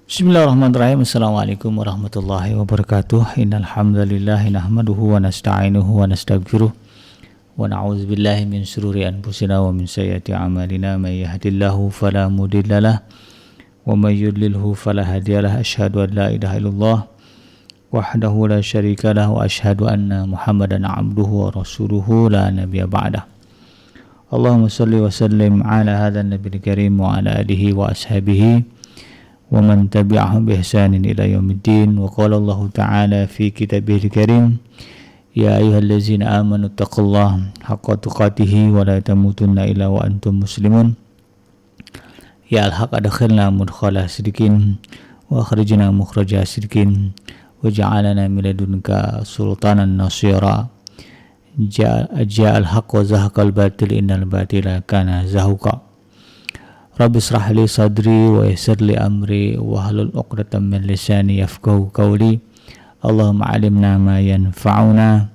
Bismillahirrahmanirrahim. Assalamualaikum warahmatullahi wabarakatuh. Innal hamdalillah nahmaduhu wa nasta'inuhu wa nastaghfiruh wa na'udzu billahi min shururi anfusina wa min sayyiati a'malina may yahdihillahu fala mudhillalah wa may yudlilhu fala hadiyalah. Asyhadu an la ilaha illallah wahdahu la syarikalah wa asyhadu anna Muhammadan 'abduhu wa rasuluhu la nabiyya ba'dah. Allahumma shalli wa sallim ala hadzal nabiyil karim wa ala alihi wa ashabihi wa man tabi'ahum bi ihsanin ila yaumiddin. Wa qala Allah ta'ala fi kitabihil karim ya ayyuhallazina amanu taqullaha haqqa tuqatih wa la tamutunna illa wa antum muslimun. Ya al-haq adkhilna mudkhala sidqin wa akhrijna mukhraja sidqin wa ja'alna min ladunka sultanan nasira. Ja'al haqq wa zahaqal batil innal batila kana zahuqa. Rabbi shrah li sadri wa yassir li amri wa hlul 'uqdatam min lisani yafqahu qawli. Allahumma 'allimna ma yanfa'una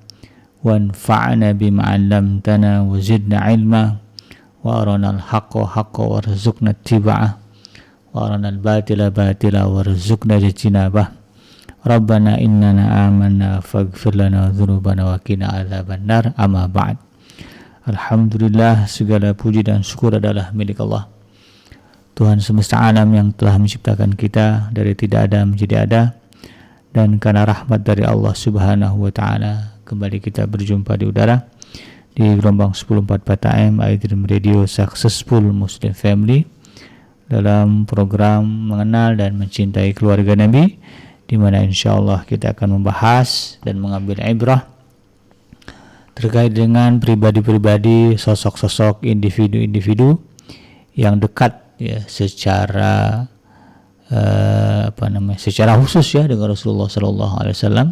wanfa'na bima 'allamtana wa zidna 'ilma wa arina al-haqqa haqqan warzuqna ittiba'ah wa arina al-batila batila warzuqna ijtinabah. Rabbana innana amanna faghfir lana dzunubana wa qina adzabannar. Amma ba'd. Alhamdulillah, segala puji dan syukur adalah milik Allah, Tuhan semesta alam yang telah menciptakan kita dari tidak ada menjadi ada, dan karena rahmat dari Allah Subhanahu wa taala kembali kita berjumpa di udara di gelombang 1044 AM iDream Radio Successful Muslim Family dalam program mengenal dan mencintai keluarga Nabi, di mana insyaallah kita akan membahas dan mengambil ibrah terkait dengan pribadi-pribadi, sosok-sosok, individu-individu yang dekat ya secara secara khusus ya dengan Rasulullah sallallahu alaihi wasallam,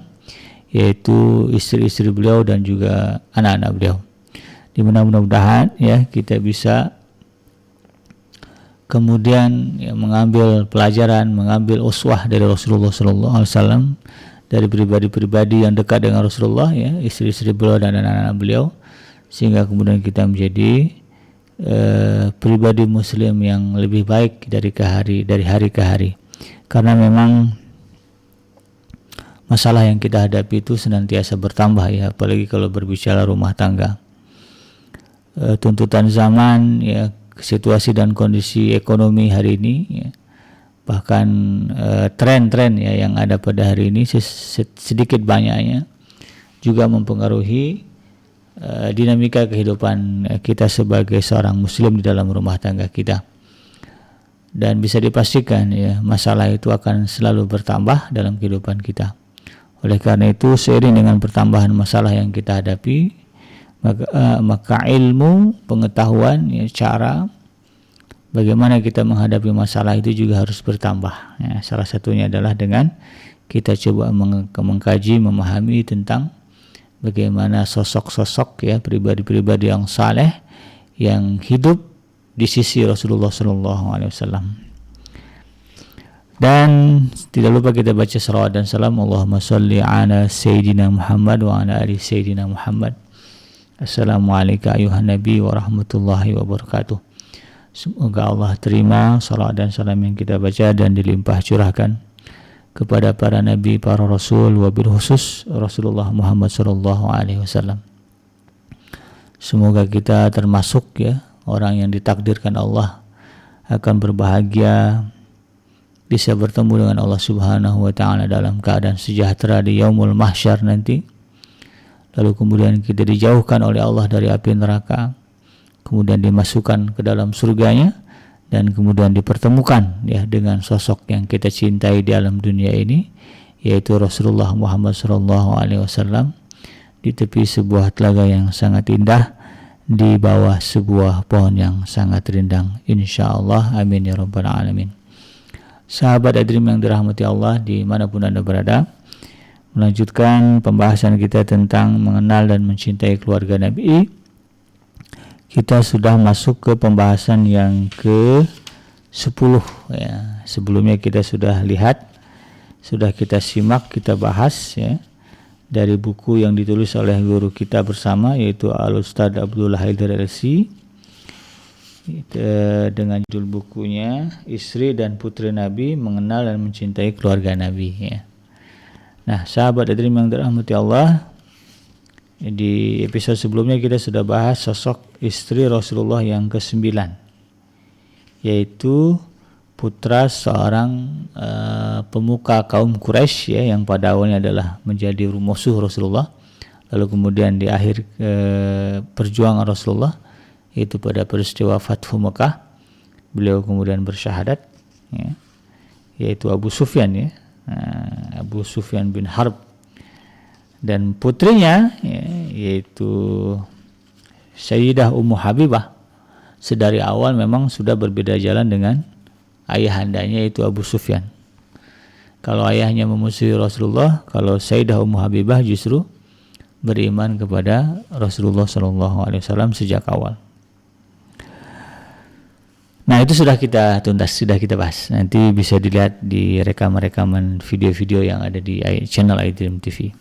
yaitu istri-istri beliau dan juga anak-anak beliau. Di mana mudah-mudahan ya kita bisa kemudian ya, mengambil pelajaran, mengambil uswah dari Rasulullah sallallahu alaihi wasallam, dari pribadi-pribadi yang dekat dengan Rasulullah ya, istri-istri beliau dan anak-anak beliau, sehingga kemudian kita menjadi pribadi muslim yang lebih baik dari hari ke hari. Karena memang masalah yang kita hadapi itu senantiasa bertambah ya, apalagi kalau berbicara rumah tangga. Tuntutan zaman ya, situasi dan kondisi ekonomi hari ini ya, bahkan tren-tren ya yang ada pada hari ini sedikit banyaknya juga mempengaruhi dinamika kehidupan kita sebagai seorang muslim di dalam rumah tangga kita. Dan bisa dipastikan ya, masalah itu akan selalu bertambah dalam kehidupan kita. Oleh karena itu, seiring dengan pertambahan masalah yang kita hadapi, maka ilmu, pengetahuan ya, cara bagaimana kita menghadapi masalah itu juga harus bertambah ya. Salah satunya adalah dengan kita coba mengkaji, memahami tentang bagaimana sosok-sosok ya, pribadi-pribadi yang saleh yang hidup di sisi Rasulullah sallallahu alaihi wasallam. Dan tidak lupa kita baca salawat dan salam. Allahumma shalli ala sayyidina Muhammad wa ala ali sayyidina Muhammad. Assalamualaikum ayuhan nabi wa rahmatullahi wabarakatuh. Semoga Allah terima salawat dan salam yang kita baca dan dilimpah curahkan kepada para nabi, para rasul, wabil khusus Rasulullah Muhammad sallallahu alaihi wasallam. Semoga kita termasuk ya orang yang ditakdirkan Allah akan berbahagia, bisa bertemu dengan Allah Subhanahu wa taala dalam keadaan sejahtera di yaumul mahsyar nanti. Lalu kemudian kita dijauhkan oleh Allah dari api neraka, kemudian dimasukkan ke dalam surganya, dan kemudian dipertemukan ya dengan sosok yang kita cintai di alam dunia ini, yaitu Rasulullah Muhammad sallallahu alaihi wasallam di tepi sebuah telaga yang sangat indah, di bawah sebuah pohon yang sangat rindang, insyaallah. Amin ya rabbal alamin. Sahabat iDream yang dirahmati Allah dimanapun Anda berada, melanjutkan pembahasan kita tentang mengenal dan mencintai keluarga Nabi. Kita sudah masuk ke pembahasan yang ke-10 ya. Sebelumnya kita sudah lihat, sudah kita simak, kita bahas ya, dari buku yang ditulis oleh guru kita bersama, yaitu Al-Ustadz Abdullah Haidar LC, dengan judul bukunya Istri dan Putri Nabi Mengenal dan Mencintai Keluarga Nabi ya. Nah, sahabat hadirin yang dirahmati Allah, di episode sebelumnya kita sudah bahas sosok istri Rasulullah yang ke-9, yaitu putra seorang pemuka kaum Quraisy ya, yang pada awalnya adalah menjadi musuh Rasulullah, lalu kemudian di akhir perjuangan Rasulullah, yaitu pada peristiwa Fathu Mekah, beliau kemudian bersyahadat ya, yaitu Abu Sufyan ya, Abu Sufyan bin Harb, dan putrinya ya, yaitu Sayyidah Ummu Habibah, sedari awal memang sudah berbeda jalan dengan ayahandanya yaitu Abu Sufyan. Kalau ayahnya memusuhi Rasulullah, kalau Sayyidah Ummu Habibah justru beriman kepada Rasulullah SAW sejak awal. Nah, itu sudah kita tuntas, sudah kita bahas. Nanti bisa dilihat di rekaman-rekaman video-video yang ada di channel iDream TV.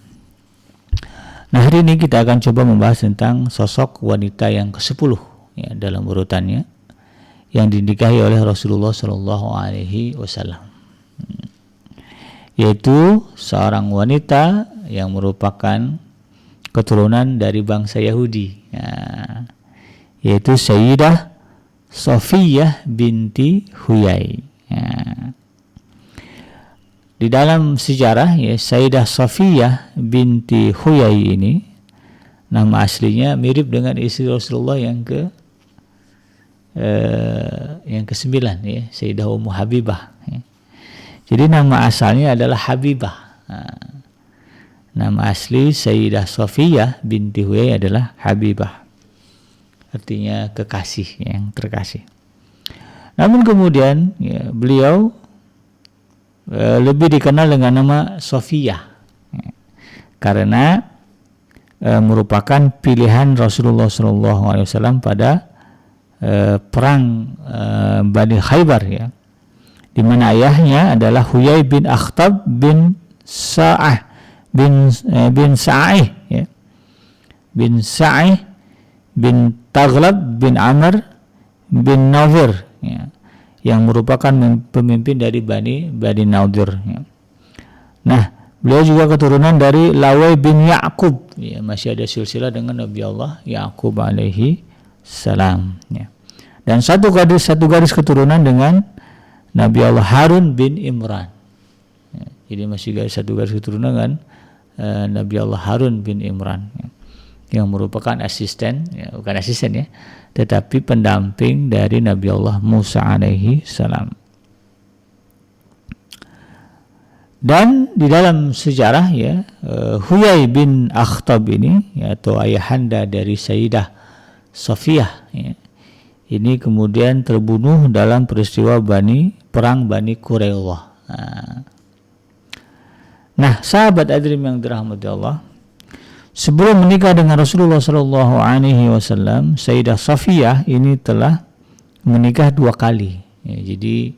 Nah, hari ini kita akan coba membahas tentang sosok wanita yang ke-10 ya, dalam urutannya, yang dinikahi oleh Rasulullah SAW, yaitu seorang wanita yang merupakan keturunan dari bangsa Yahudi ya, yaitu Sayyidah Safiyah binti Huyai ya. Di dalam sejarah ya, Sayyidah Safiyah binti Huyai ini nama aslinya mirip dengan istri Rasulullah yang ke-9 ya, Sayyidah Ummu Habibah ya. Jadi nama asalnya adalah Habibah. Nama asli Sayyidah Safiyah binti Huyai adalah Habibah, artinya kekasih, yang terkasih. Namun kemudian ya, beliau lebih dikenal dengan nama Safiyah ya, karena merupakan pilihan Rasulullah SAW pada perang Bani Khaybar ya, di mana ayahnya adalah Huyai bin Akhtab bin Sa'ah bin Sa'ih ya, bin Sa'ih bin Taghlab bin Amr bin Nawir ya, yang merupakan pemimpin dari Bani Nawdir ya. Nah, beliau juga keturunan dari Lawai bin Ya'qub ya, masih ada silsilah dengan Nabi Allah Ya'qub alaihi salam ya. Dan satu garis keturunan dengan Nabi Allah Harun bin Imran ya. Jadi masih satu garis keturunan dengan Nabi Allah Harun bin Imran ya, yang merupakan asisten ya, bukan asisten ya, tetapi pendamping dari Nabi Allah Musa alaihi salam. Dan di dalam sejarah ya, Huyai bin Akhtab ini ya, atau ayahanda dari Sayyidah Safiyah ya, ini kemudian terbunuh dalam peristiwa perang Bani Quraidah. Nah, sahabat hadirin yang dirahmati Allah, sebelum menikah dengan Rasulullah SAW, Sayyidah Safiyah ini telah menikah 2 kali. Ya, jadi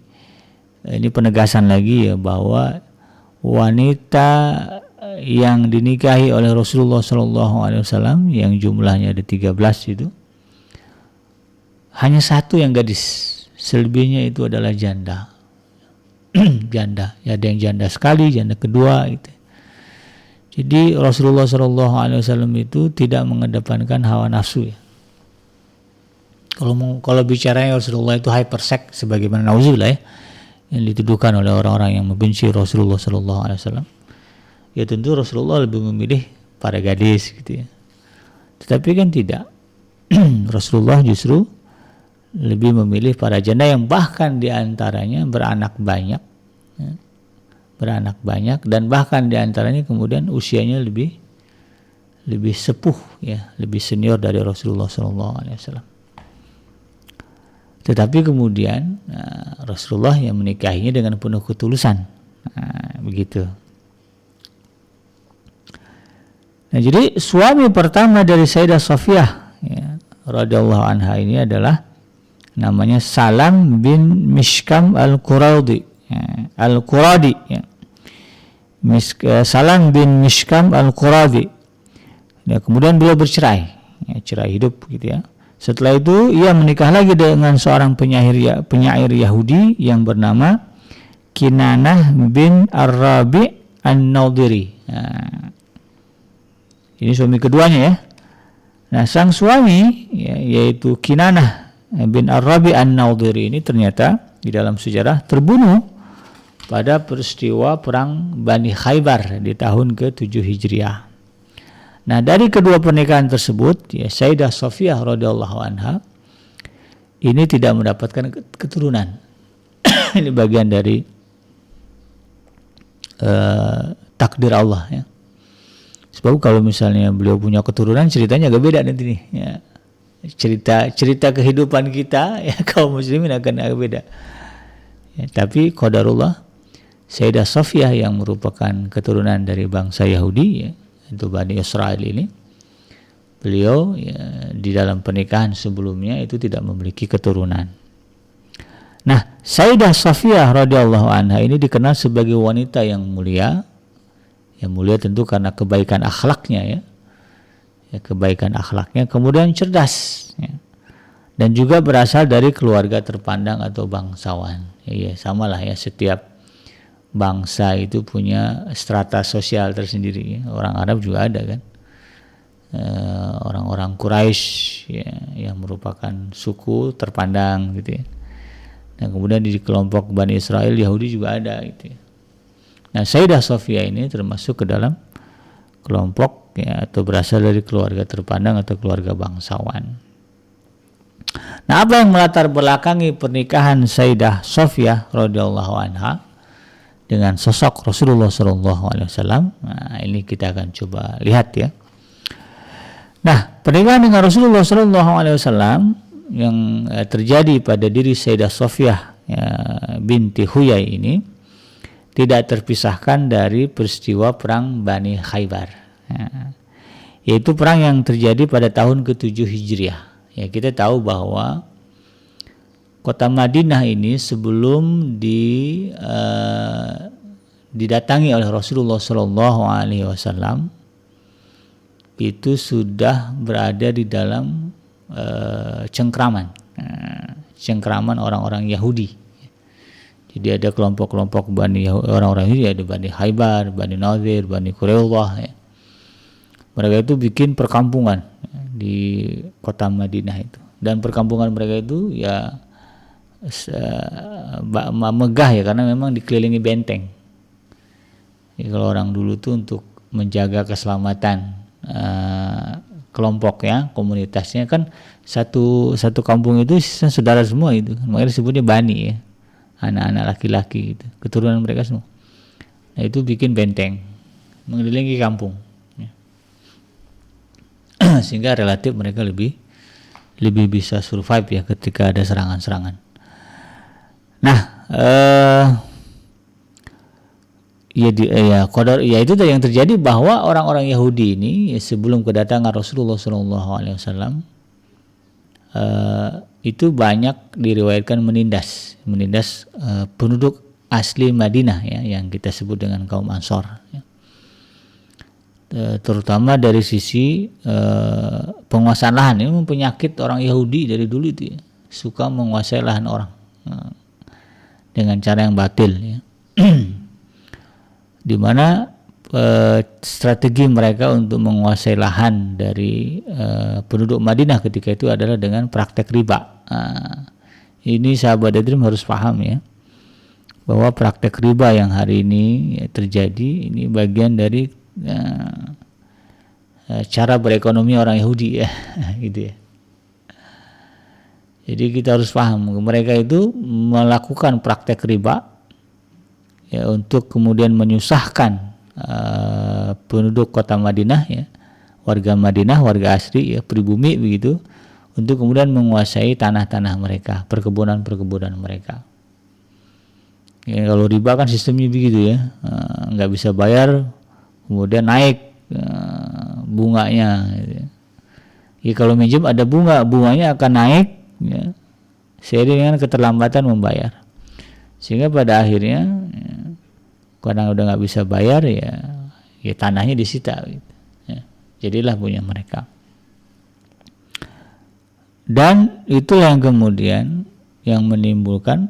ini penegasan lagi ya, bahwa wanita yang dinikahi oleh Rasulullah SAW yang jumlahnya ada 13 itu, hanya 1 yang gadis, selebihnya itu adalah janda. Janda, ya, ada yang janda sekali, janda kedua gitu. Jadi Rasulullah SAW itu tidak mengedepankan hawa nafsu ya. Kalau bicaranya Rasulullah itu hypersex, sebagaimana nauzubillah ya, yang dituduhkan oleh orang-orang yang membenci Rasulullah SAW, ya tentu Rasulullah lebih memilih para gadis gitu ya. Tetapi kan tidak. Rasulullah justru lebih memilih para janda yang bahkan diantaranya beranak banyak ya, dan bahkan diantaranya kemudian usianya lebih sepuh ya, lebih senior dari Rasulullah SAW. Tetapi kemudian Rasulullah yang menikahinya dengan penuh ketulusan, begitu. Nah, jadi suami pertama dari Sayyidah Safiyah ya, radhiyallahu anha ini adalah namanya Salam bin Mishkam al-Quradi ya, ya. Salam bin Mishkam al-Quradi. Ya, kemudian beliau bercerai ya, cerai hidup gitu ya, Setelah itu ia menikah lagi dengan seorang penyair Yahudi yang bernama Kinanah bin Ar-Rabi' An-Nadhiri. Nah, ini suami keduanya ya. Nah, sang suami yaitu Kinanah bin Ar-Rabi' An-Nadhiri ini ternyata di dalam sejarah terbunuh pada peristiwa perang Bani Khaybar di tahun ke-7 Hijriah. Nah, dari kedua pernikahan tersebut, ya Sayyidah Safiyah radhiyallahu anha ini tidak mendapatkan keturunan. Ini bagian dari takdir Allah ya. Sebab kalau misalnya beliau punya keturunan, ceritanya agak beda nanti nih. Ya. Cerita kehidupan kita ya kaum muslimin akan agak beda. Ya, tapi qadarullah Sayyidah Safiyah yang merupakan keturunan dari bangsa Yahudi ya, itu Bani Israel ini, beliau ya, di dalam pernikahan sebelumnya itu tidak memiliki keturunan. Nah, Sayyidah Safiyah radhiyallahu anha ini dikenal sebagai wanita yang mulia. Yang mulia tentu karena kebaikan akhlaknya ya kebaikan akhlaknya, kemudian cerdas ya. Dan juga berasal dari keluarga terpandang atau bangsawan. Ya samalah ya, setiap bangsa itu punya strata sosial tersendiri ya. Orang Arab juga ada kan, orang-orang Quraisy ya, yang merupakan suku terpandang gitu ya. Dan kemudian di kelompok Bani Israel Yahudi juga ada gitu ya. Nah, Sayyidah Safiyah ini termasuk ke dalam kelompok ya, atau berasal dari keluarga terpandang atau keluarga bangsawan. Nah, apa yang melatar belakangi pernikahan Sayyidah Safiyah radhiyallahu anha dengan sosok Rasulullah SAW? Nah, ini kita akan coba lihat ya. Nah, pernikahan dengan Rasulullah SAW yang terjadi pada diri Sayyidah Safiyah ya, binti Huyai ini tidak terpisahkan dari peristiwa perang Bani Khaybar ya, yaitu perang yang terjadi pada tahun ke-7 Hijriah ya. Kita tahu bahwa kota Madinah ini sebelum didatangi oleh Rasulullah SAW itu sudah berada di dalam cengkraman orang-orang Yahudi. Jadi ada kelompok-kelompok orang-orang Yahudi, ada Bani Khaybar, Bani Nadir, Bani Quraidah ya. Mereka itu bikin perkampungan di kota Madinah itu, dan perkampungan mereka itu ya megah ya, karena memang dikelilingi benteng. Jadi kalau orang dulu tuh untuk menjaga keselamatan kelompok ya, komunitasnya kan satu kampung itu saudara semua itu, makanya disebutnya Bani ya, anak-anak laki-laki gitu, keturunan mereka semua. Nah, itu bikin benteng mengelilingi kampung ya. Sehingga relatif mereka lebih bisa survive ya ketika ada serangan-serangan. Nah, itu yang terjadi, bahwa orang-orang Yahudi ini ya, sebelum kedatangan Rasulullah SAW itu banyak diriwayatkan menindas penduduk asli Madinah ya, yang kita sebut dengan kaum Ansor ya. Terutama dari sisi penguasaan lahan. Ini penyakit orang Yahudi dari dulu itu ya, suka menguasai lahan orang dengan cara yang batil ya. Di mana strategi mereka untuk menguasai lahan dari penduduk Madinah ketika itu adalah dengan praktek riba. Ini sahabat Dream harus paham ya, bahwa praktek riba yang hari ini ya, terjadi, ini bagian dari cara berekonomi orang Yahudi ya, gitu ya. Jadi kita harus paham, mereka itu melakukan praktek riba ya, untuk kemudian menyusahkan penduduk kota Madinah ya, warga Madinah, warga asli ya, pribumi begitu, untuk kemudian menguasai tanah-tanah mereka, perkebunan mereka. Ya, kalau riba kan sistemnya begitu ya, nggak bisa bayar, kemudian naik bunganya. Gitu. Ya, kalau minjem ada bunganya akan naik ya, seiring dengan keterlambatan membayar, sehingga pada akhirnya ya, karena udah nggak bisa bayar ya tanahnya disita gitu. Ya, jadilah punya mereka. Dan itulah yang kemudian yang menimbulkan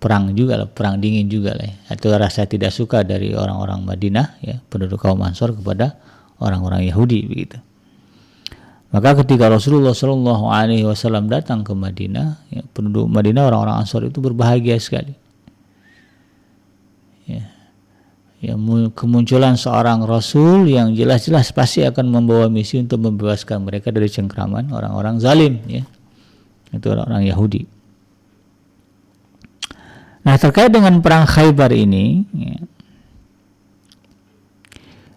perang juga lah, perang dingin juga lah, atau rasa tidak suka dari orang-orang Madinah, penduduk kaum Ansor kepada orang-orang Yahudi begitu. Maka ketika Rasulullah Shallallahu Alaihi Wasallam datang ke Madinah, penduduk Madinah, orang-orang Ansor itu berbahagia sekali. Kemunculan seorang Rasul yang jelas-jelas pasti akan membawa misi untuk membebaskan mereka dari cengkraman orang-orang zalim, itu orang-orang Yahudi. Nah, terkait dengan perang Khaybar ini,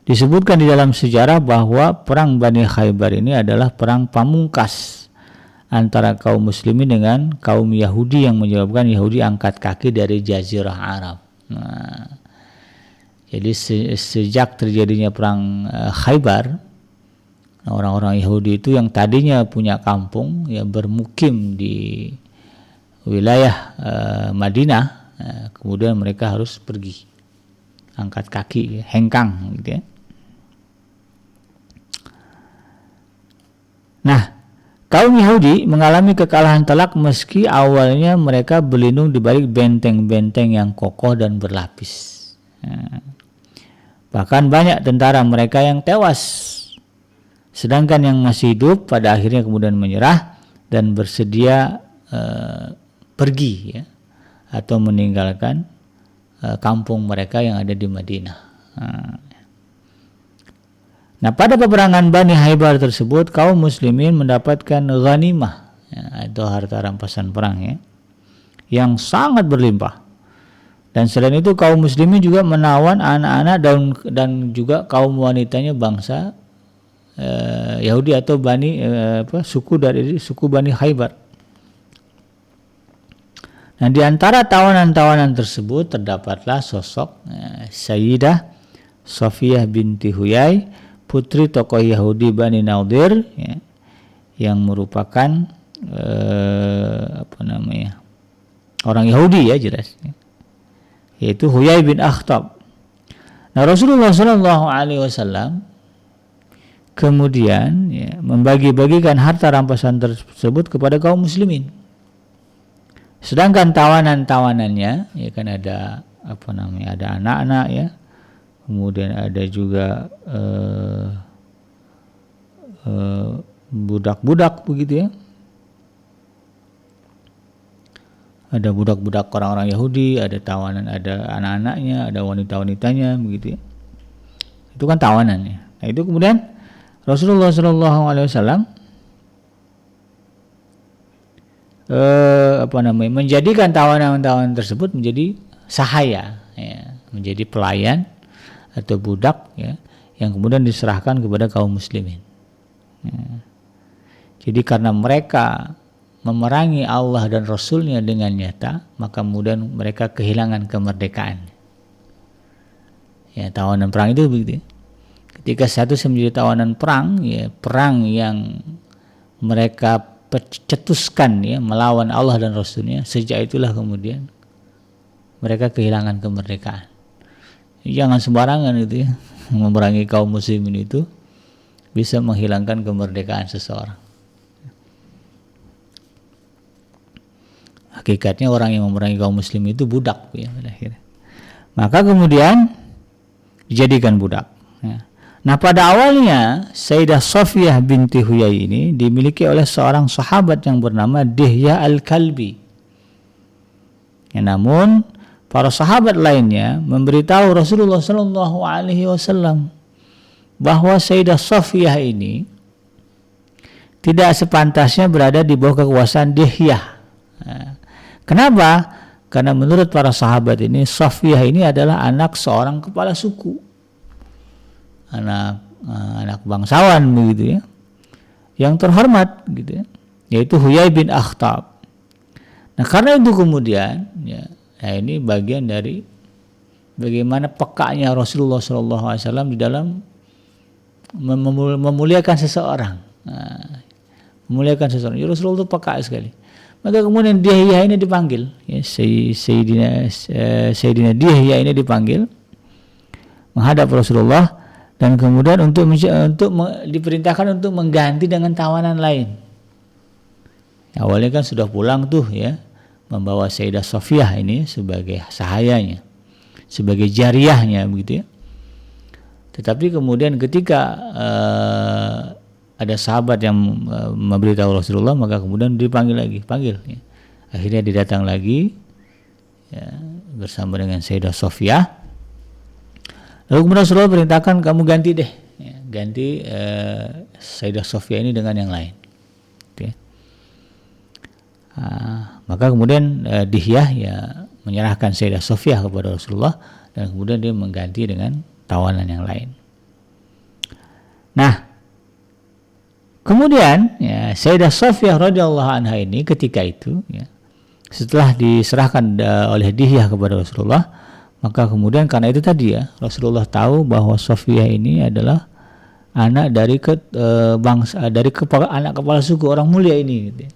disebutkan di dalam sejarah bahwa perang Bani Khaybar ini adalah perang pamungkas antara kaum muslimin dengan kaum Yahudi yang menyebabkan Yahudi angkat kaki dari Jazirah Arab. Nah, jadi sejak terjadinya perang Khaybar, orang-orang Yahudi itu yang tadinya punya kampung, bermukim di wilayah Madinah, kemudian mereka harus pergi angkat kaki, hengkang gitu ya. Nah, kaum Yahudi mengalami kekalahan telak meski awalnya mereka berlindung di balik benteng-benteng yang kokoh dan berlapis. Bahkan banyak tentara mereka yang tewas, sedangkan yang masih hidup pada akhirnya kemudian menyerah dan bersedia pergi atau meninggalkan kampung mereka yang ada di Madinah. Nah, pada peperangan Bani Khaybar tersebut kaum muslimin mendapatkan ghanimah, atau harta rampasan perang yang sangat berlimpah. Dan selain itu kaum muslimin juga menawan anak-anak dan juga kaum wanitanya bangsa Yahudi atau suku Bani Khaybar. Nah, di antara tawanan-tawanan tersebut terdapatlah sosok Sayyidah Safiyah binti Huyai, putri tokoh Yahudi Bani Nadir, yang merupakan orang Yahudi jelas, yaitu Huyai bin Akhtab. Nah, Rasulullah Shallallahu Alaihi Wasallam kemudian membagi-bagikan harta rampasan tersebut kepada kaum muslimin. Sedangkan tawanan-tawanannya ada ada anak-anak, kemudian ada juga budak-budak begitu ada budak-budak orang-orang Yahudi, ada tawanan, ada anak-anaknya, ada wanita-wanitanya begitu itu kan tawanannya. Nah, itu kemudian Rasulullah Shallallahu Alaihi Wasallam menjadikan tawanan-tawanan tersebut menjadi sahaya, menjadi pelayan atau budak yang kemudian diserahkan kepada kaum muslimin. Jadi karena mereka memerangi Allah dan Rasulnya dengan nyata, maka kemudian mereka kehilangan kemerdekaan. Tawanan perang itu begitu. Ketika satu menjadi tawanan perang, perang yang mereka cetuskan melawan Allah dan Rasulnya, sejak itulah kemudian mereka kehilangan kemerdekaan. Jangan sembarangan itu memerangi kaum muslimin itu bisa menghilangkan kemerdekaan seseorang. Hakikatnya orang yang memerangi kaum muslim itu budak pada akhirnya. Maka kemudian dijadikan budak. Nah, pada awalnya Sayyidah Safiyah binti Huyai ini dimiliki oleh seorang sahabat yang bernama Dihyah Al-Kalbi. Namun para sahabat lainnya memberitahu Rasulullah Shallallahu Alaihi Wasallam bahwa Sayyidah Safiyah ini tidak sepantasnya berada di bawah kekuasaan Dihyah. Kenapa? Karena menurut para sahabat ini Safiyah ini adalah anak seorang kepala suku. Anak bangsawan begitu yang terhormat gitu yaitu Huyai bin Akhtab. Nah, karena itu kemudian ini bagian dari bagaimana pekanya Rasulullah SAW di dalam memuliakan seseorang. Memuliakan seseorang. Rasulullah itu peka sekali. Maka kemudian Dihyah ini dipanggil, Sayyidina Dihyah ini dipanggil menghadap Rasulullah. Dan kemudian untuk diperintahkan untuk mengganti dengan tawanan lain. Awalnya kan sudah pulang tuh ya, membawa Sayyidah Safiyah ini sebagai sahayanya, sebagai jariyahnya begitu ya. Tetapi kemudian ketika ada sahabat yang memberitahu Rasulullah, maka kemudian dipanggil lagi, ya. Akhirnya didatang lagi ya, bersama dengan Sayyidah Safiyah. Lalu kemudian Rasulullah perintahkan, kamu ganti deh, ya, ganti Sayyidah Safiyah ini dengan yang lain. Gitu ya. Maka kemudian Dihyah ya menyerahkan Sayyidah Safiyah kepada Rasulullah, dan kemudian dia mengganti dengan tawanan yang lain. Nah, kemudian ya, Sayyidah Safiyah radhiyallahu anha ini ketika itu ya, setelah diserahkan oleh Dihyah kepada Rasulullah, maka kemudian karena itu tadi ya, Rasulullah tahu bahwa Safiyah ini adalah anak dari anak kepala suku orang mulia ini gitu ya.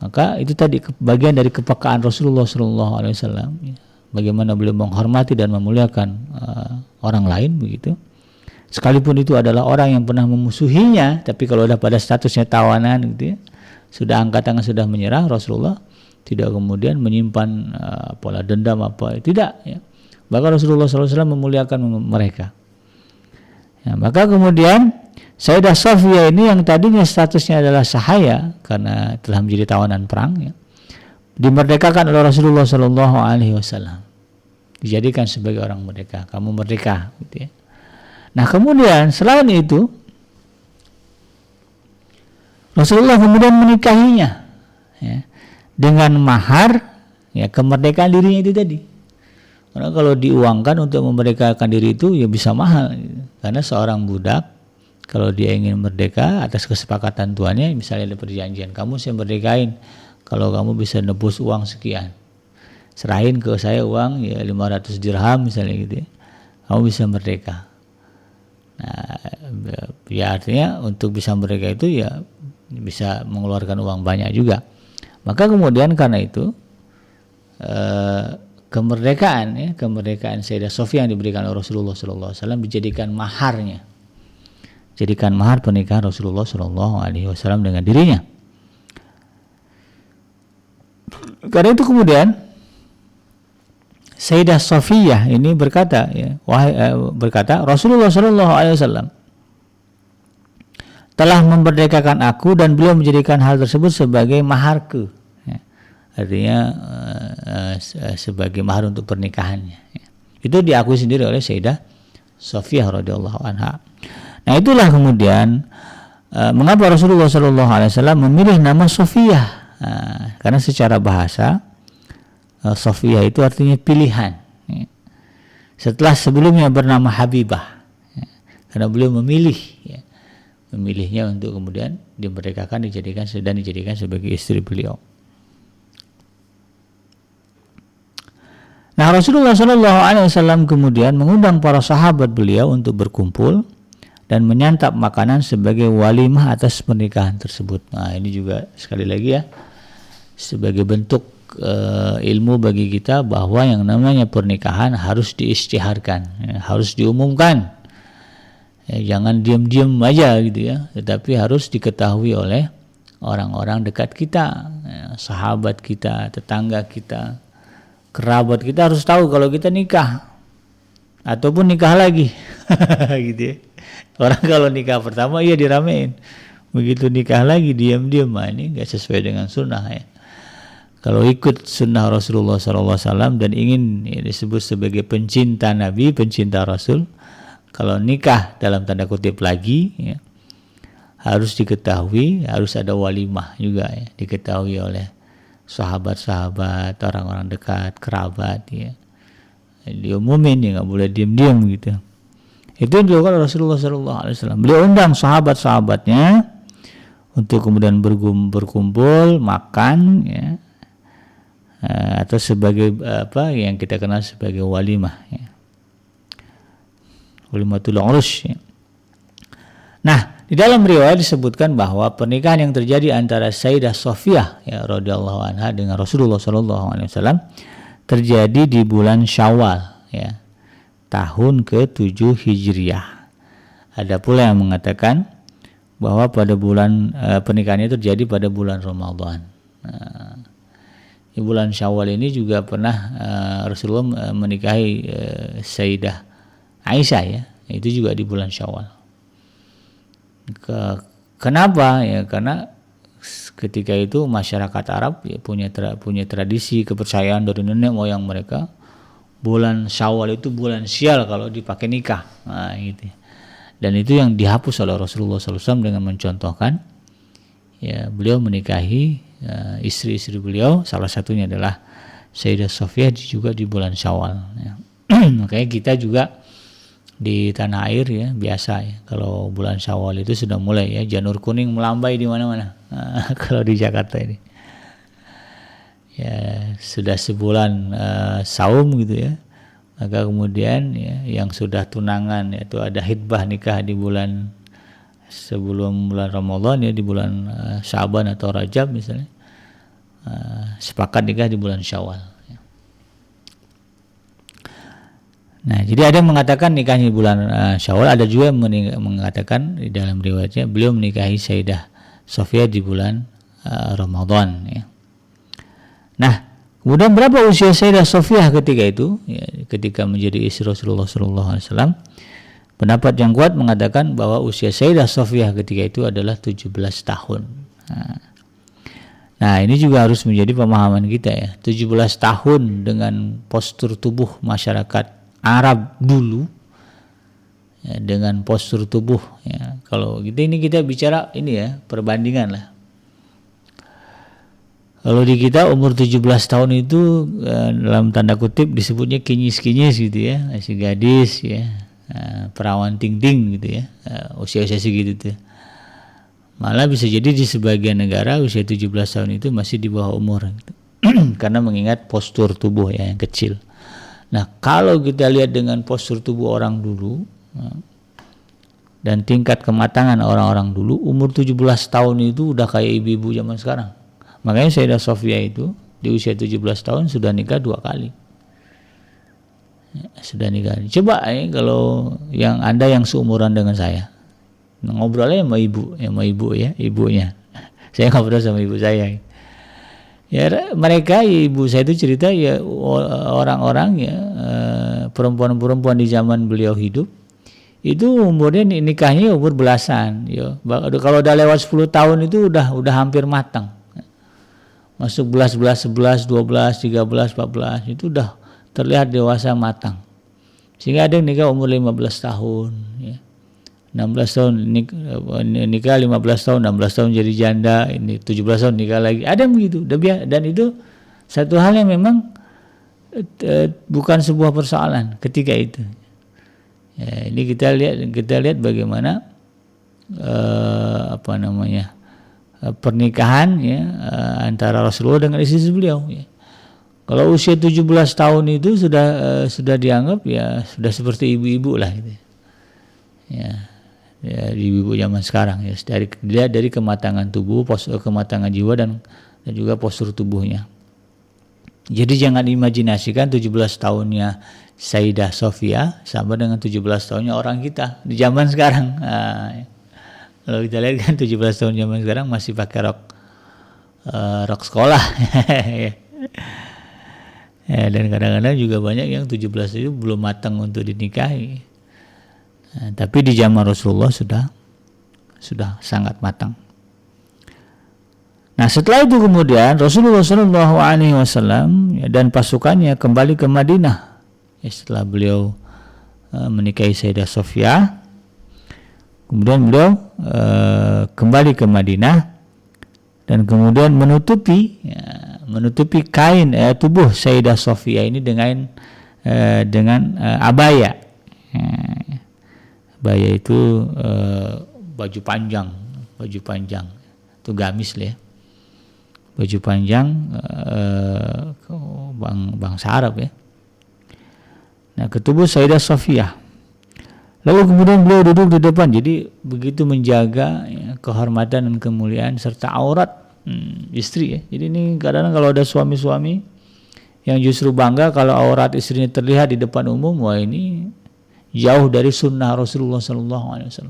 Maka itu tadi bagian dari kepekaan Rasulullah SAW ya. Bagaimana beliau menghormati dan memuliakan orang lain begitu. Sekalipun itu adalah orang yang pernah memusuhinya, tapi kalau sudah pada statusnya tawanan gitu ya, sudah angkat tangan, sudah menyerah, Rasulullah tidak kemudian menyimpan pola dendam tidak ya. Bahkan Rasulullah SAW memuliakan mereka. Ya, maka kemudian Sayyidah Safiyah ini yang tadinya statusnya adalah sahaya karena telah menjadi tawanan perang ya, dimerdekakan oleh Rasulullah SAW, dijadikan sebagai orang merdeka. Kamu merdeka gitu ya. Nah kemudian selain itu Rasulullah kemudian menikahinya ya, dengan mahar ya, kemerdekaan dirinya itu tadi. Karena kalau diuangkan untuk memerdekakan diri itu ya bisa mahal gitu. Karena seorang budak kalau dia ingin merdeka atas kesepakatan tuannya, misalnya ada perjanjian, kamu saya merdekain kalau kamu bisa nebus uang sekian, serahin ke saya uang ya 500 dirham misalnya gitu ya, kamu bisa merdeka. Nah ya artinya untuk bisa merdeka itu ya bisa mengeluarkan uang banyak juga. Maka kemudian karena itu kemerdekaan Sayyidah Safiyah yang diberikan oleh Rasulullah SAW dijadikan maharnya, jadikan mahar pernikahan Rasulullah SAW dengan dirinya. Karena itu kemudian Sayyidah Safiyah ini berkata ya, Rasulullah SAW telah memerdekakan aku dan beliau menjadikan hal tersebut sebagai maharku. Artinya sebagai mahar untuk pernikahannya ya. Itu diakui sendiri oleh Sayyidah Safiyah radhiyallahu anha. Nah itulah kemudian mengapa Rasulullah SAW memilih nama Safiyah, karena secara bahasa Safiyah itu artinya pilihan ya. Setelah sebelumnya bernama Habibah ya. Karena beliau memilihnya untuk kemudian dimerdekakan, dijadikan sebagai istri beliau. Nah Rasulullah SAW kemudian mengundang para sahabat beliau untuk berkumpul dan menyantap makanan sebagai walimah atas pernikahan tersebut. Nah ini juga sekali lagi ya sebagai bentuk ilmu bagi kita bahwa yang namanya pernikahan harus diisytiharkan ya, harus diumumkan ya, jangan diam-diam aja gitu ya, tetapi harus diketahui oleh orang-orang dekat kita ya, sahabat kita, tetangga kita, kerabat kita harus tahu kalau kita nikah ataupun nikah lagi gitu ya. Orang kalau nikah pertama iya diramein, begitu nikah lagi diam-diam, ini nggak sesuai dengan sunnah ya. Kalau ikut sunnah Rasulullah SAW dan ingin ya, disebut sebagai pencinta Nabi, pencinta Rasul, kalau nikah dalam tanda kutip lagi ya, harus diketahui, harus ada walimah juga ya, diketahui oleh sahabat-sahabat, orang-orang dekat, kerabat ya. Diumumin ya, nggak boleh diam-diam gitu. Itu yang dilakukan Rasulullah SAW. Beliau undang sahabat-sahabatnya untuk kemudian berkumpul, makan ya, atau sebagai yang kita kenal sebagai walimah ya. Walimatul urus ya. Nah di dalam riwayat disebutkan bahwa pernikahan yang terjadi antara Sayyidah Safiyah ya radhiyallahu anha dengan Rasulullah SAW terjadi di bulan Syawal ya, tahun ke-7 Hijriah. Ada pula yang mengatakan bahwa pada bulan pernikahannya terjadi pada bulan Ramadan. Di bulan Syawal ini juga pernah Rasulullah menikahi Sayyidah Aisyah ya, itu juga di bulan Syawal. Kenapa ya? Karena ketika itu masyarakat Arab ya punya tradisi kepercayaan dari nenek moyang mereka, bulan Syawal itu bulan sial kalau dipakai nikah. Nah, gitu. Dan itu yang dihapus oleh Rasulullah SAW dengan mencontohkan ya beliau menikahi istri-istri beliau, salah satunya adalah Sayyidah Sofiyah juga di bulan Syawal ya. Makanya kita juga di tanah air ya biasa ya, kalau bulan Syawal itu sudah mulai ya janur kuning melambai di mana-mana. Kalau di Jakarta ini ya sudah sebulan saum gitu ya, maka kemudian ya yang sudah tunangan yaitu ada khitbah nikah di bulan sebelum bulan Ramadan ya, di bulan Syaban atau Rajab misalnya, sepakat nikah di bulan Syawal ya. Nah, jadi ada yang mengatakan nikahnya di bulan Syawal, ada juga yang mengatakan di dalam riwayatnya beliau menikahi Sayyidah Sofiyah di bulan Ramadan ya. Nah, kemudian berapa usia Sayyidah Sofiyah ketika itu ya, ketika menjadi istri Rasulullah SAW? Pendapat yang kuat mengatakan bahwa usia Sayyidah Sofiyah ketika itu adalah 17 tahun. Nah, ini juga harus menjadi pemahaman kita ya. 17 tahun dengan postur tubuh masyarakat Arab dulu ya, dengan postur tubuh ya. Kalau gitu ini kita bicara ini ya, perbandingan lah. Kalau di kita umur 17 tahun itu dalam tanda kutip disebutnya kinyis-kinyis gitu ya, masih gadis ya. Perawan ting-ting gitu ya, usia-usia segitu tuh. Malah bisa jadi di sebagian negara usia 17 tahun itu masih di bawah umur gitu. Karena mengingat postur tubuh ya yang kecil. Nah, kalau kita lihat dengan postur tubuh orang dulu dan tingkat kematangan orang-orang dulu, umur 17 tahun itu udah kayak ibu-ibu zaman sekarang. Makanya Sayyidah Sofiyah itu di usia 17 tahun sudah nikah 2 kali. Sudah nikah. Coba kalau yang Anda yang seumuran dengan saya, ngobrolnya sama ibu ya, ibunya. Saya ngobrol sama ibu saya. Ya mereka ibu saya itu cerita ya orang-orang ya perempuan-perempuan di zaman beliau hidup itu umurnya nikahnya umur belasan ya. Kalau udah lewat 10 tahun itu udah hampir matang. Masuk 11, 12, 13, 14 itu udah terlihat dewasa matang. Sehingga ada yang nikah umur 15 tahun ya. 16 tahun nikah 15 tahun, 16 tahun jadi janda, ini 17 tahun nikah lagi. Ada yang begitu. Dan itu satu hal yang memang bukan sebuah persoalan ketika itu. Ya, ini kita lihat bagaimana pernikahan ya antara Rasulullah dengan istri beliau ya. Kalau usia 17 tahun itu sudah dianggap ya sudah seperti ibu-ibu lah gitu. Ya ibu-ibu zaman sekarang ya, dilihat dari kematangan tubuh, kematangan jiwa dan juga postur tubuhnya. Jadi jangan imajinasikan 17 tahunnya Sayyidah Sofiyah sama dengan 17 tahunnya orang kita di zaman sekarang. Nah, kalau kita lihat kan 17 tahun zaman sekarang masih pakai rok sekolah. Ya, dan kadang-kadang juga banyak yang 17 itu belum matang untuk dinikahi. Nah, tapi di zaman Rasulullah sudah sangat matang. Nah, setelah itu kemudian Rasulullah SAW dan pasukannya kembali ke Madinah. Ya, setelah beliau menikahi Sayyidah Sofiyah, kemudian beliau kembali ke Madinah dan kemudian menutupi kain tubuh Sayyidah Sofiyah ini dengan abaya. Abaya itu baju panjang itu gamis lah ya, baju panjang bangsa Arab ya. Nah, ke tubuh Sayyidah Sofiyah. Lalu kemudian beliau duduk di depan, jadi begitu menjaga ya, kehormatan dan kemuliaan serta aurat istri ya. Jadi ini kadang-kadang kalau ada suami-suami yang justru bangga kalau aurat istrinya terlihat di depan umum, wah ini jauh dari sunnah Rasulullah SAW.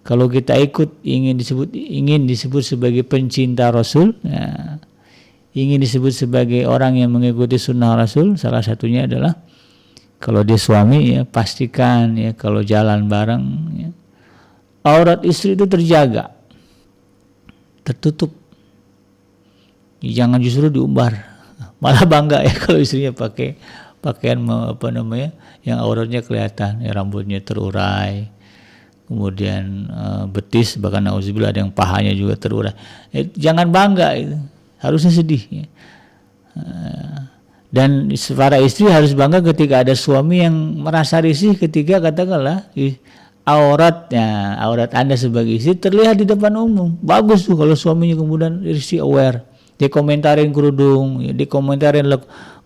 Kalau kita ikut ingin disebut sebagai pencinta Rasul, ya, ingin disebut sebagai orang yang mengikuti sunnah Rasul, salah satunya adalah kalau dia suami ya pastikan ya kalau jalan bareng ya, aurat istri itu terjaga, tertutup. Jangan justru diumbar, malah bangga ya kalau istrinya pakai pakaian yang auratnya kelihatan, ya, rambutnya terurai. Kemudian betis, bahkan nauzubillah ada yang pahanya juga terurai. Jangan bangga itu, harusnya sedih. Ya. Dan para istri harus bangga ketika ada suami yang merasa risih ketika katakanlah aurat Anda sebagai istri terlihat di depan umum. Bagus tuh kalau suaminya kemudian risih, aware. Dia komentarin kerudung, ya, dia komentarin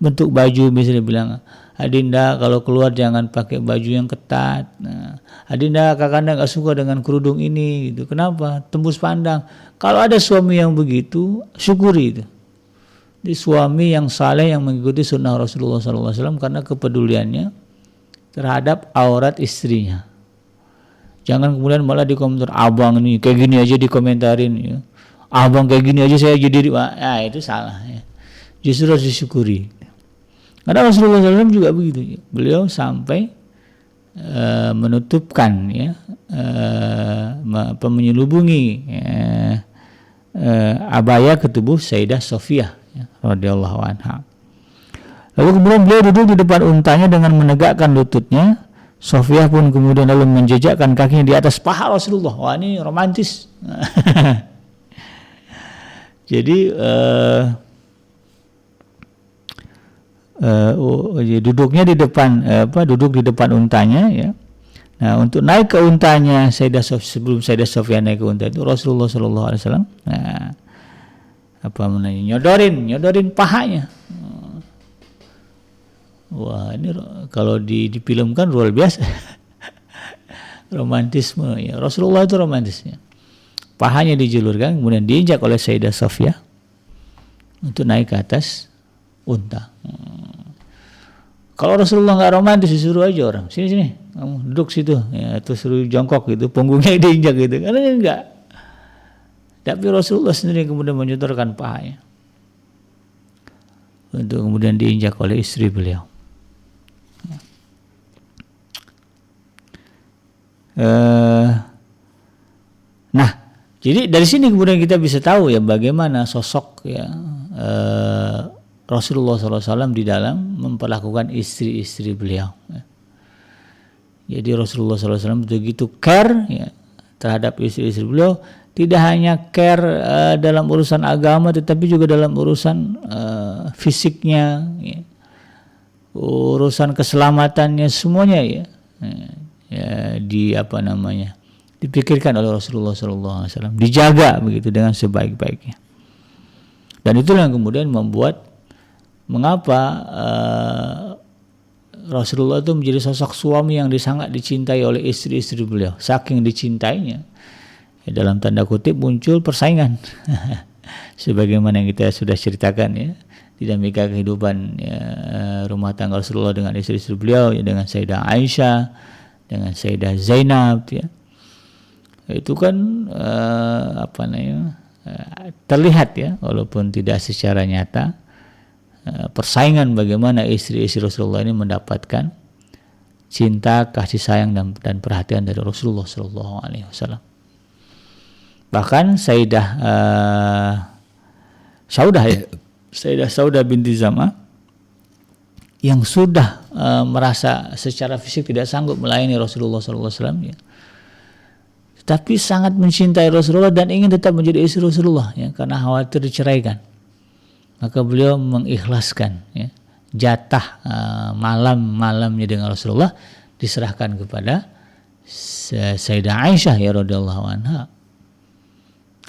bentuk baju, misalnya bilang, Adinda kalau keluar jangan pakai baju yang ketat. Nah, Adinda kakanda nggak suka dengan kerudung ini, gitu. Kenapa? Tembus pandang. Kalau ada suami yang begitu, syukuri itu. Di suami yang saleh yang mengikuti sunnah Rasulullah SAW karena kepeduliannya terhadap aurat istrinya. Jangan kemudian malah dikomentar, abang ini kayak gini aja dikomentarin, ya. Abang kayak gini aja saya jadi, itu salah. Ya. Justru harus disyukuri. Karena Rasulullah SAW juga begitu. Beliau sampai menutupkan ya, menyelubungi abaya ke tubuh Sayyidah Sofiyah ya, radhiyallahu anha. Lalu kemudian beliau duduk di depan untanya dengan menegakkan lututnya. Sofiyah pun kemudian lalu menjejakkan kakinya di atas paha Rasulullah. Wah, ini romantis. Jadi duduknya di depan duduk di depan untanya ya. Nah, untuk naik ke untanya sebelum Sayyidah Sofiyah naik ke unta itu Rasulullah sallallahu alaihi wasallam nyodorin pahanya. Wah, ini kalau difilmkan luar biasa. Romantisme ya. Rasulullah itu romantisnya. Pahanya dijulurkan kemudian diinjak oleh Sayyidah Sofiyah untuk naik ke atas unta. Kalau Rasulullah nggak romantis disuruh aja orang sini kamu duduk situ ya, terus suruh jongkok gitu, punggungnya diinjak gitu, karena enggak. Tapi Rasulullah sendiri kemudian menyetorkan pahanya untuk kemudian diinjak oleh istri beliau. Nah, jadi dari sini kemudian kita bisa tahu ya bagaimana sosok ya Rasulullah SAW di dalam memperlakukan istri-istri beliau. Jadi Rasulullah SAW begitu care ya, terhadap istri-istri beliau, tidak hanya care dalam urusan agama, tetapi juga dalam urusan fisiknya, ya, urusan keselamatannya semuanya ya, dipikirkan oleh Rasulullah SAW, dijaga begitu dengan sebaik-baiknya. Dan itulah yang kemudian membuat mengapa Rasulullah itu menjadi sosok suami yang sangat dicintai oleh istri-istri beliau. Saking dicintainya, ya, dalam tanda kutip muncul persaingan. Sebagaimana yang kita sudah ceritakan ya, dinamika kehidupan ya, rumah tangga Rasulullah dengan istri-istri beliau ya, dengan Sayyidah Aisyah, dengan Sayyidah Zainab ya. Itu kan terlihat ya, walaupun tidak secara nyata, persaingan bagaimana istri-istri Rasulullah ini mendapatkan cinta, kasih sayang dan perhatian dari Rasulullah Sallallahu Alaihi Wasallam. Bahkan Sayyidah Saudah binti Zam'ah yang sudah merasa secara fisik tidak sanggup melayani Rasulullah Sallallahu Alaihi Wasallam ya, tapi sangat mencintai Rasulullah dan ingin tetap menjadi istri Rasulullah ya, karena khawatir diceraikan. Maka beliau mengikhlaskan ya, jatah malamnya dengan Rasulullah diserahkan kepada Sayyidah Aisyah ya radhiyallahu anha,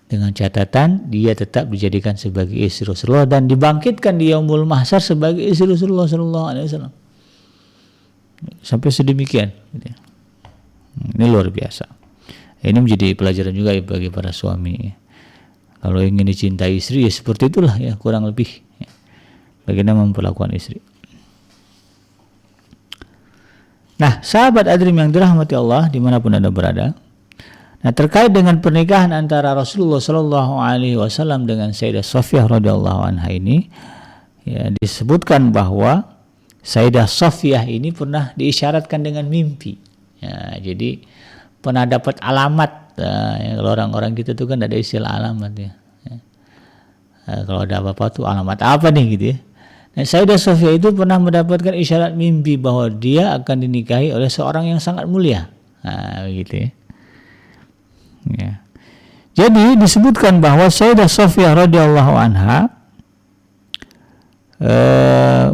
dengan catatan dia tetap dijadikan sebagai istri Rasulullah dan dibangkitkan di Yaumul Mahsyar sebagai istri Rasulullah sallallahu alaihi wasallam. Sampai sedemikian. Ini luar biasa. Ini menjadi pelajaran juga bagi para suami. Kalau ingin dicintai istri ya seperti itulah ya, kurang lebih ya, bagaimana memperlakukan istri. Nah, sahabat Adrim yang dirahmati Allah dimanapun Anda berada, Nah, terkait dengan pernikahan antara Rasulullah Shallallahu Alaihi Wasallam dengan Sayyidah Safiyah radhiyallahu anha ini, ya, disebutkan bahwa Sayyidah Safiyah ini pernah diisyaratkan dengan mimpi. Ya, jadi pernah dapat alamat. Ya, kalau orang-orang kita tuh kan ada istilah alamat ya. Kalau ada apa-apa tuh alamat apa nih gitu ya. Nah, Sayyidah Safiyah itu pernah mendapatkan isyarat mimpi bahwa dia akan dinikahi oleh seorang yang sangat mulia. Nah, begitu ya. Ya. Jadi disebutkan bahwa Sayyidah Safiyah radhiyallahu anha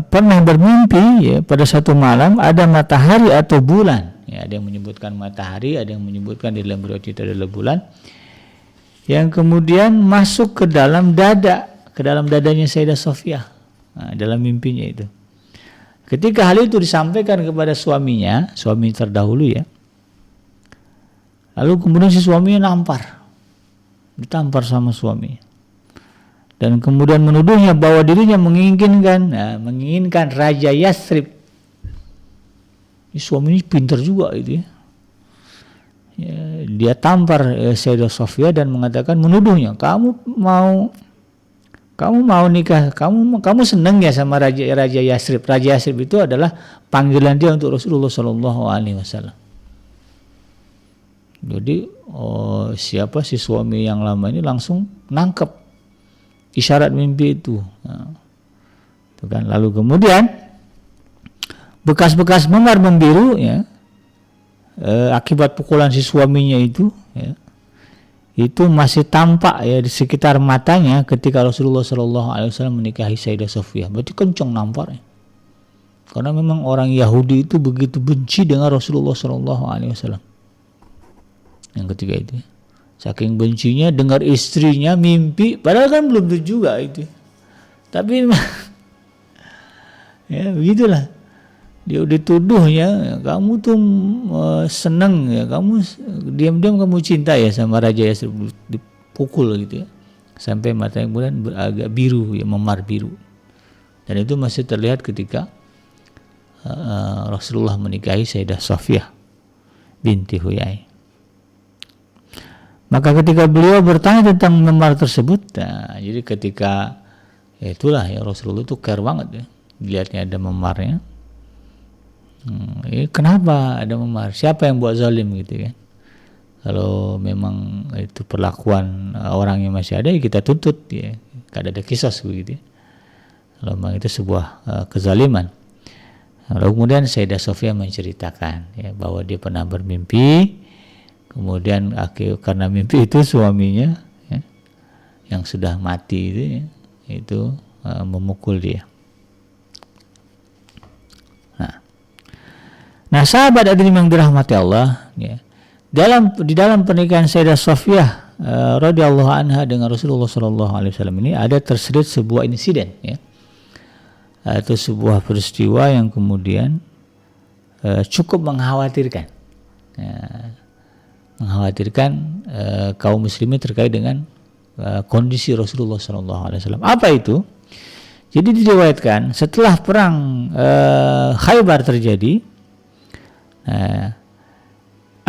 pernah bermimpi ya, pada satu malam ada matahari atau bulan. Ya, ada yang menyebutkan matahari, ada yang menyebutkan di dalam riwayat itu adalah bulan. Yang kemudian masuk ke dalam dadanya Sayyidah Safiyah, dalam mimpinya itu. Ketika hal itu disampaikan kepada suaminya, suami terdahulu ya, lalu kemudian si suaminya ditampar sama suami, dan kemudian menuduhnya bahwa dirinya menginginkan Raja Yathrib. Ini suami ini pintar juga itu ya. Dia tampar Sayyidah Safiyah dan mengatakan, menuduhnya, kamu mau nikah, kamu senang ya sama Raja Yathrib. Raja Yathrib itu adalah panggilan dia untuk Rasulullah Shallallahu Alaihi Wasallam. Jadi siapa si suami yang lama ini langsung nangkep isyarat mimpi itu. Nah, itu kan. Lalu kemudian bekas-bekas memar membiru ya, akibat pukulan si suaminya itu ya, itu masih tampak ya di sekitar matanya ketika Rasulullah Shallallahu Alaihi Wasallam menikahi Sayyidah Safiyah. Berarti kencang namparnya, karena memang orang Yahudi itu begitu benci dengan Rasulullah Shallallahu Alaihi Wasallam. Yang ketiga itu, saking bencinya dengar istrinya mimpi, padahal kan belum tentu juga itu, tapi ya begitulah. Dia dituduh ya, kamu tuh seneng ya, kamu diam-diam kamu cinta ya sama Raja Yathrib, dipukul gitu ya, sampai matanya kemudian agak biru ya, memar biru. Dan itu masih terlihat ketika Rasulullah menikahi Sayyidah Safiyah binti Huyai. Maka ketika beliau bertanya tentang memar tersebut, nah, jadi ketika ya itulah ya, Rasulullah itu care banget ya, dilihatnya ada memarnya. Kenapa ada memar? Siapa yang buat zalim gitu kan? Kalau memang itu perlakuan orang yang masih ada, ya kita tuntut ya, kada ada kisos begitu ya. Kalau memang itu sebuah kezaliman. Lalu kemudian Sayyidah Safiyah menceritakan ya, bahwa dia pernah bermimpi, kemudian karena mimpi itu suaminya ya, yang sudah mati itu ya, itu memukul dia. Nah, sahabat hadirin yang dirahmati Allah ya, di dalam pernikahan Sayyidah Safiyah radhiyallahu anha dengan Rasulullah sallallahu alaihi wasallam ini ada terselip sebuah insiden ya, atau sebuah peristiwa yang kemudian cukup mengkhawatirkan kaum muslimin terkait dengan kondisi Rasulullah sallallahu alaihi wasallam. Apa itu? Jadi diriwayatkan setelah perang Khaybar terjadi,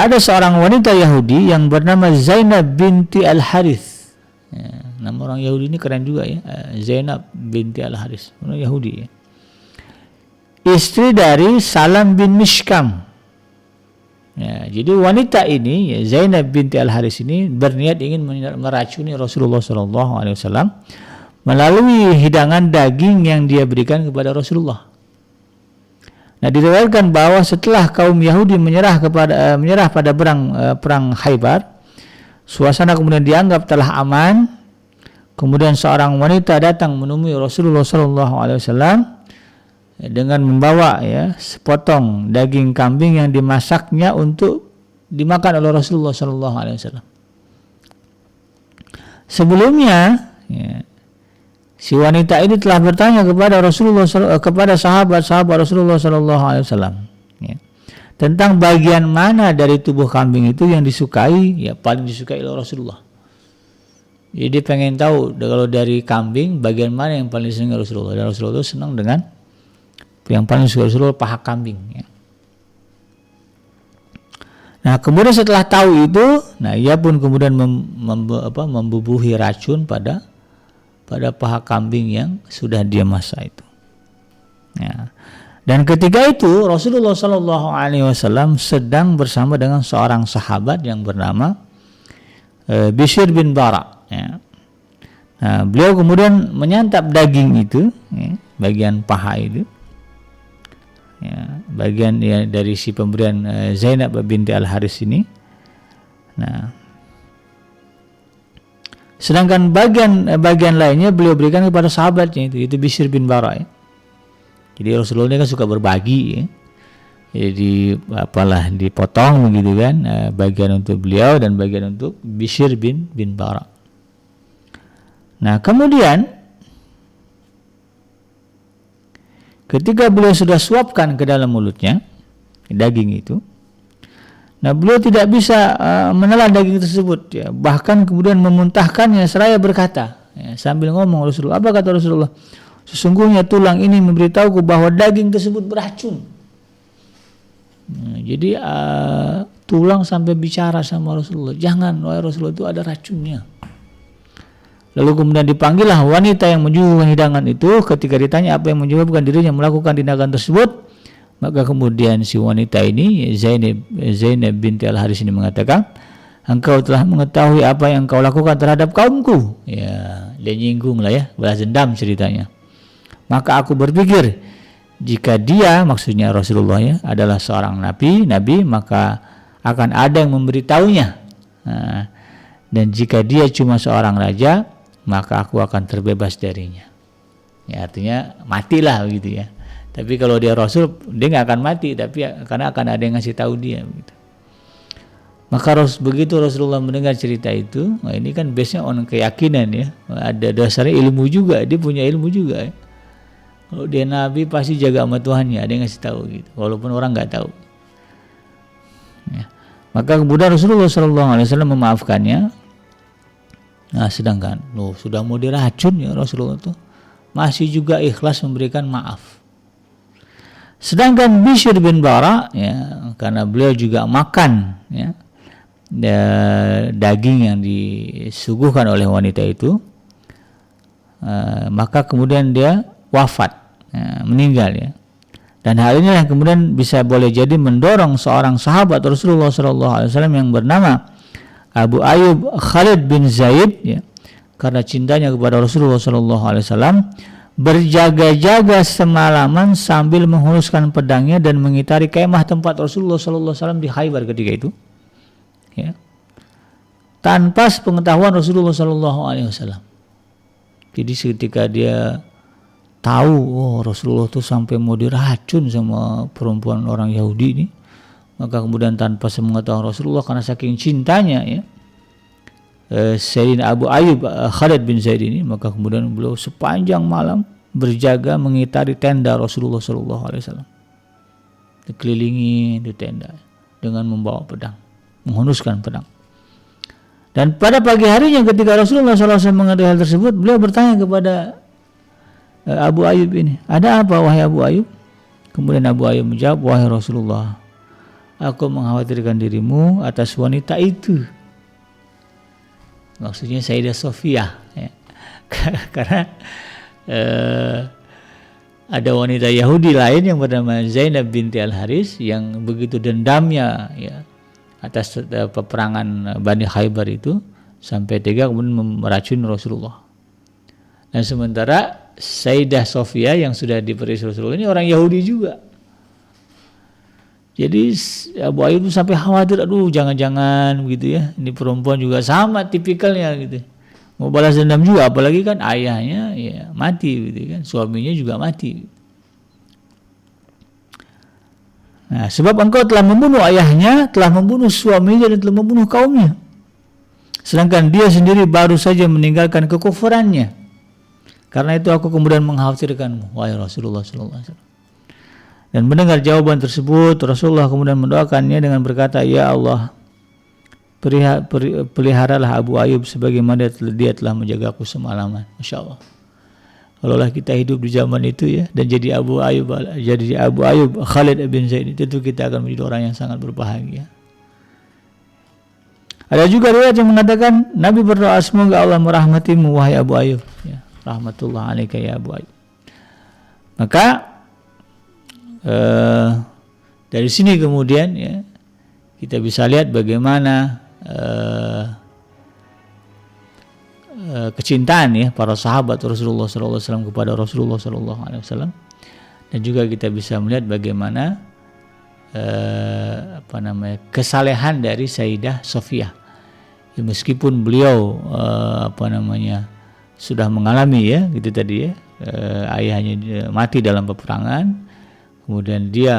ada seorang wanita Yahudi yang bernama Zainab binti Al-Harith. Ya, nama orang Yahudi ini keren juga ya, Zainab binti Al-Harith, orang Yahudi ya. Istri dari Salam bin Mishkam. Ya, jadi wanita ini ya, Zainab binti Al-Harith ini berniat ingin meracuni Rasulullah SAW melalui hidangan daging yang dia berikan kepada Rasulullah. Nah, diriwayatkan bahwa setelah kaum Yahudi menyerah pada perang Khaybar, suasana kemudian dianggap telah aman. Kemudian seorang wanita datang menemui Rasulullah SAW dengan membawa ya sepotong daging kambing yang dimasaknya untuk dimakan oleh Rasulullah SAW. Sebelumnya, ya, si wanita ini telah bertanya kepada sahabat-sahabat Rasulullah SAW ya, tentang bagian mana dari tubuh kambing itu yang disukai, ya paling disukai oleh Rasulullah. Jadi pengen tahu kalau dari kambing bagian mana yang paling disenangi Rasulullah. Dan Rasulullah itu senang dengan yang paling disukai Rasulullah paha kambing. Ya. Nah, kemudian setelah tahu itu, nah ia pun kemudian membubuhi racun pada paha kambing yang sudah dia masak itu. Ya. Dan ketika itu Rasulullah Shallallahu Alaihi Wasallam sedang bersama dengan seorang sahabat yang bernama Bishr bin Bara. Ya. Nah, beliau kemudian menyantap daging itu, ya, bagian paha itu, ya, bagian ya, dari si pemberian Zainab binti Al Haris ini. Nah, sedangkan bagian lainnya beliau berikan kepada sahabatnya itu Bishr bin Bara. Ya. Jadi Rasulullah ini kan suka berbagi, ya. Jadi apalah dipotong begitu kan, bagian untuk beliau dan bagian untuk Bishr bin Bara. Nah, kemudian ketika beliau sudah suapkan ke dalam mulutnya daging itu, nah beliau tidak bisa menelan daging tersebut, ya. Bahkan kemudian memuntahkannya seraya berkata, ya, sambil ngomong Rasulullah, apa kata Rasulullah? Sesungguhnya tulang ini memberitahuku bahwa daging tersebut beracun. Nah, jadi tulang sampai bicara sama Rasulullah, jangan, wahai Rasulullah, itu ada racunnya. Lalu kemudian dipanggillah wanita yang menyuguhkan hidangan itu. Ketika ditanya apa yang menyebabkan dirinya melakukan tindakan tersebut, maka kemudian si wanita ini Zainab binti Al Haris ini mengatakan, engkau telah mengetahui apa yang kau lakukan terhadap kaumku. Ya, dia nyinggung lah, ya, balas dendam ceritanya. Maka aku berpikir, jika dia, maksudnya Rasulullah, ya, adalah seorang nabi, maka akan ada yang memberitahunya. Nah, dan jika dia cuma seorang raja, maka aku akan terbebas darinya. Ya, artinya matilah begitu, ya. Tapi kalau dia Rasul, dia nggak akan mati, tapi karena akan ada yang ngasih tahu dia begitu. Maka begitu Rasulullah mendengar cerita itu, nah ini kan base-nya on keyakinan, ya. Ada dasarnya ilmu juga, dia punya ilmu juga, ya. Kalau dia nabi pasti jaga sama Tuhannya, ada yang ngasih tahu gitu, walaupun orang nggak tahu. Ya. Maka kemudian Rasulullah SAW memaafkannya. Nah, sedangkan sudah mau diracun, ya, Rasulullah itu masih juga ikhlas memberikan maaf. Sedangkan Bishr bin Bara, ya, karena beliau juga makan, ya, daging yang disuguhkan oleh wanita itu, maka kemudian dia wafat, ya, meninggal, ya. Dan hal ini yang kemudian bisa boleh jadi mendorong seorang sahabat Rasulullah SAW yang bernama Abu Ayyub Khalid bin Zaid, ya, karena cintanya kepada Rasulullah SAW, berjaga-jaga semalaman sambil menghunuskan pedangnya dan mengitari kemah tempat Rasulullah SAW di Khaybar ketika itu, ya, tanpa sepengetahuan Rasulullah SAW. Jadi ketika dia tahu, Rasulullah itu sampai mau diracun sama perempuan orang Yahudi ini, maka kemudian tanpa sepengetahuan Rasulullah, karena saking cintanya, ya, Sayyidina Abu Ayyub Khalid bin Zaid ini, maka kemudian beliau sepanjang malam berjaga mengitari tenda Rasulullah SAW, dikelilingi di tenda dengan membawa pedang, menghunuskan pedang. Dan pada pagi harinya ketika Rasulullah SAW mengetahui hal tersebut, beliau bertanya kepada Abu Ayyub ini, ada apa wahai Abu Ayyub? Kemudian Abu Ayyub menjawab, wahai Rasulullah, aku mengkhawatirkan dirimu atas wanita itu. Maksudnya Sayyidah Sofia, ya. Karena ada wanita Yahudi lain yang bernama Zainab binti Al Haris yang begitu dendamnya, ya, atas peperangan Bani Khaybar itu sampai tega kemudian meracuni Rasulullah. Dan sementara Sayyidah Sofia yang sudah diperistri Rasulullah ini orang Yahudi juga. Jadi Abu Ayyub sampai khawatir, aduh jangan-jangan gitu, ya, ini perempuan juga sama tipikalnya gitu, mau balas dendam juga, apalagi kan ayahnya, ya, mati gitu kan, suaminya juga mati. Nah, sebab engkau telah membunuh ayahnya, telah membunuh suaminya, dan telah membunuh kaumnya, sedangkan dia sendiri baru saja meninggalkan kekufurannya. Karena itu aku kemudian mengkhawatirkanmu, wahai Rasulullah SAW. Dan mendengar jawaban tersebut, Rasulullah kemudian mendoakannya dengan berkata, ya Allah, peliharalah Abu Ayyub sebagaimana dia telah menjagaku semalaman. Masya Allah. Kalaulah kita hidup di zaman itu, ya, dan jadi Abu Ayyub Khalid bin Zaid, tentu kita akan menjadi orang yang sangat berbahagia. Ada juga riwayat yang mengatakan Nabi berdoa, semoga Allah merahmatimu wahai Abu Ayyub, ya, rahmatullah alaika ya Abu Ayyub. Maka dari sini kemudian ya kita bisa lihat bagaimana kecintaan ya para sahabat Rasulullah SAW kepada Rasulullah SAW, dan juga kita bisa melihat bagaimana kesalehan dari Sayyidah Sofiyah. Ya, meskipun beliau sudah mengalami ya gitu tadi ya, ayahnya mati dalam peperangan, kemudian dia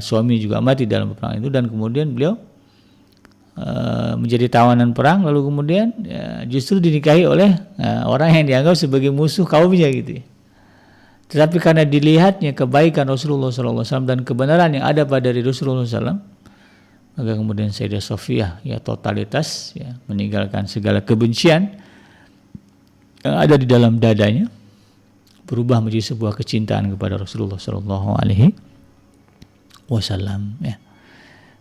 suami juga mati dalam peperangan itu, dan kemudian beliau menjadi tawanan perang, lalu kemudian justru dinikahi oleh orang yang dianggap sebagai musuh kaumnya gitu ya. Tetapi karena dilihatnya kebaikan Rasulullah SAW dan kebenaran yang ada pada diri Rasulullah SAW, maka kemudian Sayyidah Sofiyah ya totalitas ya meninggalkan segala kebencian yang ada di dalam dadanya, berubah menjadi sebuah kecintaan kepada Rasulullah SAW ya.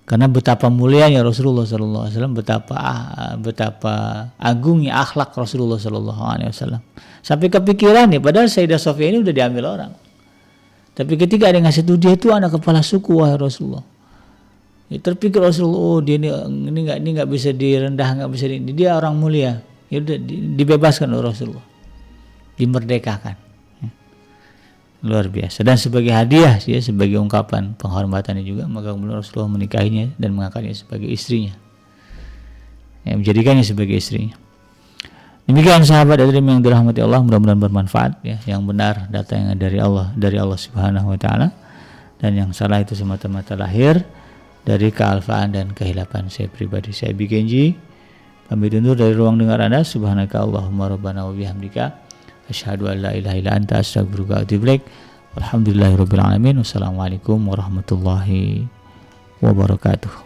Karena betapa mulianya Rasulullah SAW, betapa agungnya akhlak Rasulullah SAW, sampai kepikiran nih, padahal Sayyidah Sofiyah ini udah diambil orang, tapi ketika ada yang ngasih tuh dia itu anak kepala suku wahai Rasulullah, ya, terpikir Rasulullah, oh dia ini nggak bisa direndah, nggak bisa dia orang mulia, ya udah dibebaskan oleh Rasulullah, dimerdekakan. Luar biasa. Dan sebagai hadiah ya, sebagai ungkapan penghormatannya juga, maka kemudian Rasulullah menikahinya dan mengangkatnya sebagai istrinya, ya, menjadikannya sebagai istrinya. Demikian sahabat hadirin yang dirahmati Allah, mudah-mudahan bermanfaat ya. Yang benar datangnya dari Allah Subhanahu wa taala, dan yang salah itu semata-mata lahir dari kealfaan dan kehilapan saya pribadi. Saya Bikenji pamit undur dari ruang dengar Anda. Subhanaka Allahumma rabbana wa bihamdika asyhadu an la ilaha illa anta astaghfiruka wa atubu ilaik. Walhamdulillahirabbil alamin. Wassalamualaikum warahmatullahi wabarakatuh.